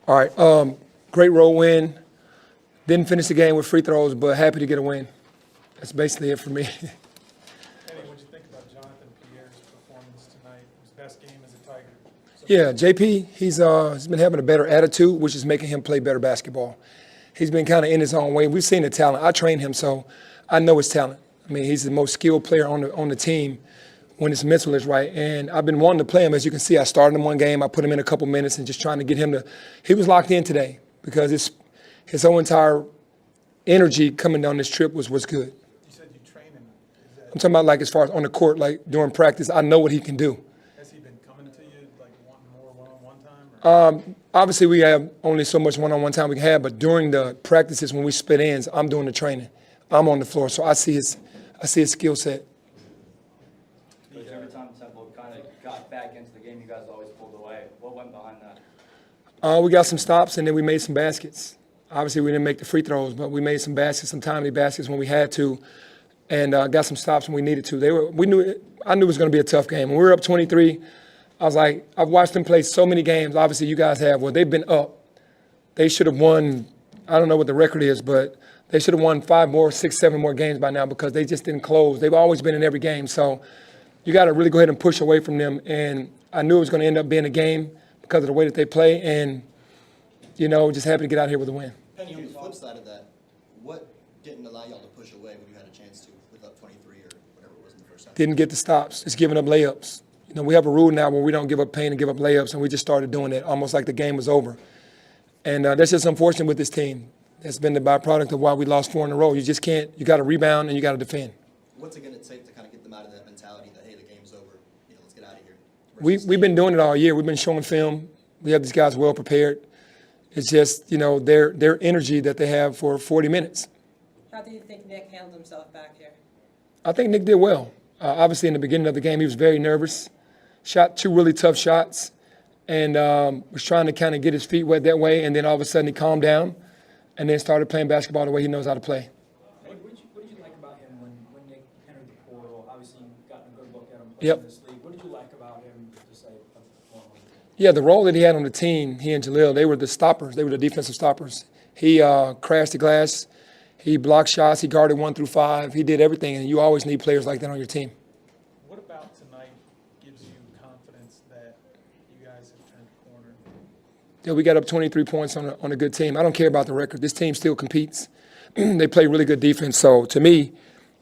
All right, great road win. Didn't finish the game with free throws, but happy to get a win. That's basically it for me. Penny, what did you think about Jonathan Pierre's performance tonight? His best game as a Tiger. Yeah, JP, he's been having a better attitude, which is making him play better basketball. He's been kind of in his own way. We've seen the talent. I trained him, so I know his talent. I mean, he's the most skilled player on the team when his mental is right. And I've been wanting to play him. As you can see, I started him one game. I put him in a couple minutes and just trying to get him to – he was locked in today because his whole entire energy coming down this trip was good. You said you train him. I'm talking about like as far as on the court, like during practice, I know what he can do. Has he been coming to you like wanting more one-on-one time? Obviously, we have only so much one-on-one time we can have, but during the practices when we split ends, I'm doing the training. I'm on the floor, so I see his skill set. Every time Temple kind of got back into the game, you guys always pulled away. What went behind that? We got some stops, and then we made some baskets. Obviously, we didn't make the free throws, but we made some baskets, some timely baskets when we had to, and got some stops when we needed to. I knew it was going to be a tough game. When we were up 23, I was like, I've watched them play so many games. Obviously, you guys have. Well, they've been up. They should have won. I don't know what the record is, but they should have won 5 more, 6, 7 more games by now because they just didn't close. They've always been in every game. So you got to really go ahead and push away from them. And I knew it was going to end up being a game because of the way that they play. And, just happy to get out here with a win. Penny, on the flip side of that, what didn't allow y'all to push away when you had a chance to with up 23 or whatever it was in the first half? Didn't get the stops. Just giving up layups. We have a rule now where we don't give up pain and give up layups, and we just started doing it almost like the game was over. And that's just unfortunate with this team. That's been the byproduct of why we lost 4 in a row. You just can't. You got to rebound and you got to defend. What's it going to take to kind of get them out of that mentality that, hey, the game's over, let's get out of here? We've been doing it all year. We've been showing film. We have these guys well prepared. It's just, their energy that they have for 40 minutes. How do you think Nick handled himself back here? I think Nick did well. Obviously, in the beginning of the game, he was very nervous. Shot 2 really tough shots and was trying to kind of get his feet wet that way. And then all of a sudden he calmed down and then started playing basketball the way he knows how to play. What did you like about him when Nick entered the portal? Obviously, you've gotten a good look at him Yep. in this league. What did you like about him to say? Yeah, the role that he had on the team, he and Jalil, they were the stoppers. They were the defensive stoppers. He crashed the glass. He blocked shots. He guarded 1 through 5. He did everything, and you always need players like that on your team. What about tonight gives you confidence that you guys have turned a corner? Yeah, we got up 23 points on a good team. I don't care about the record. This team still competes. They play really good defense. So, to me,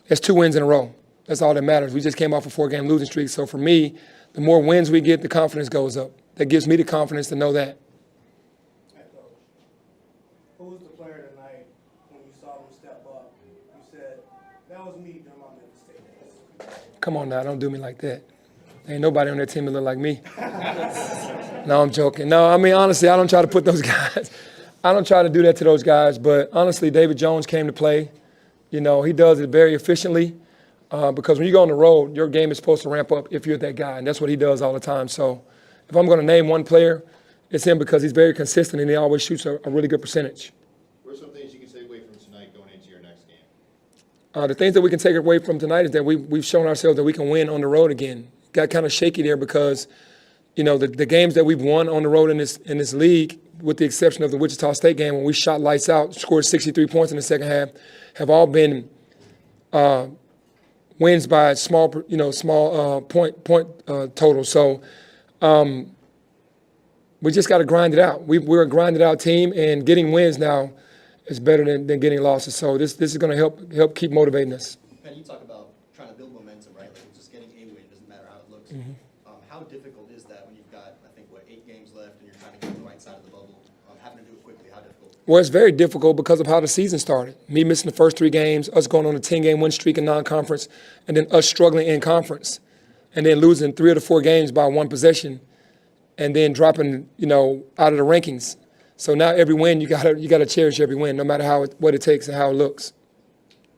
it's 2 wins in a row. That's all that matters. We just came off a 4-game losing streak. So, for me, the more wins we get, the confidence goes up. That gives me the confidence to know that. Head coach, who was the player tonight when you saw them step up? You said, that was me during my Memphis State days. Come on now, don't do me like that. There ain't nobody on that team that look like me. No, I'm joking. No, I mean, honestly, I don't try to put those guys. I don't try to do that to those guys. But honestly, David Jones came to play. He does it very efficiently because when you go on the road, your game is supposed to ramp up if you're that guy. And that's what he does all the time. So if I'm going to name one player, it's him because he's very consistent and he always shoots a really good percentage. What are some things you can take away from tonight going into your next game? The things that we can take away from tonight is that we've shown ourselves that we can win on the road again. Got kind of shaky there because, the games that we've won on the road in this league, with the exception of the Wichita State game when we shot lights out, scored 63 points in the second half, have all been wins by small point total. So we just got to grind it out. We're a grinded out team, and getting wins now is better than getting losses. So this is going to help keep motivating us. Penny, you talk about trying to build momentum, right? Like just getting a win doesn't matter how it looks. Mm-hmm. How difficult is that when you've got, I think, 8 games left and you're trying to get to the right side of the bubble? Having to do it quickly, how difficult? Well, it's very difficult because of how the season started. Me missing the first 3 games, us going on a 10-game win streak in non-conference, and then us struggling in conference, and then losing 3 of the 4 games by 1 possession, and then dropping, out of the rankings. So now every win, you gotta cherish every win, no matter what it takes and how it looks.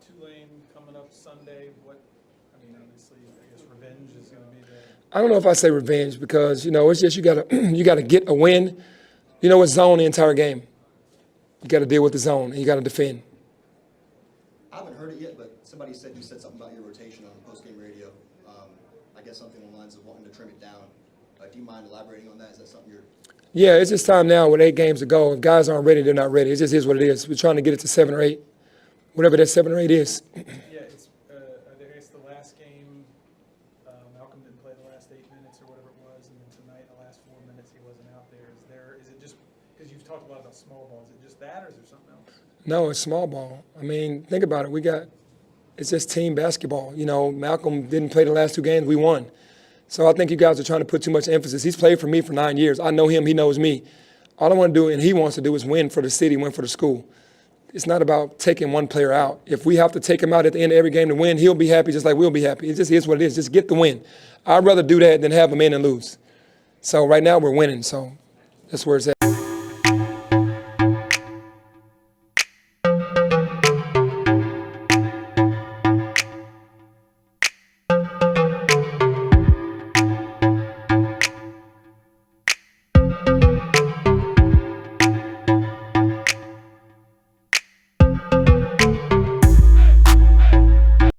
Tulane coming up Sunday. Obviously, I guess revenge is going to be there. I don't know if I say revenge because it's just you gotta get a win. It's zone the entire game. You got to deal with the zone and you got to defend. I haven't heard it yet, but somebody said you said something about your rotation on the postgame radio. I guess something along the lines of wanting to trim it down. Do you mind elaborating on that? Is that something you're? Yeah, it's just time now with 8 games to go. If guys aren't ready, they're not ready. It just is what it is. We're trying to get it to 7 or 8, whatever that 7 or 8 is. Yeah, it's, I guess the last game, Malcolm didn't play the last 8 minutes or whatever it was, and then tonight, the last 4 minutes, he wasn't out there. Is it just, because you've talked a lot about small ball, is it just that, or is there something else? No, it's small ball. I mean, think about it. It's just team basketball. You know, Malcolm didn't play the last 2 games. We won. So I think you guys are trying to put too much emphasis. He's played for me for 9 years. I know him. He knows me. All I want to do, and he wants to do, is win for the city, win for the school. It's not about taking one player out. If we have to take him out at the end of every game to win, he'll be happy just like we'll be happy. It just is what it is. Just get the win. I'd rather do that than have him in and lose. So right now we're winning. So that's where it's at.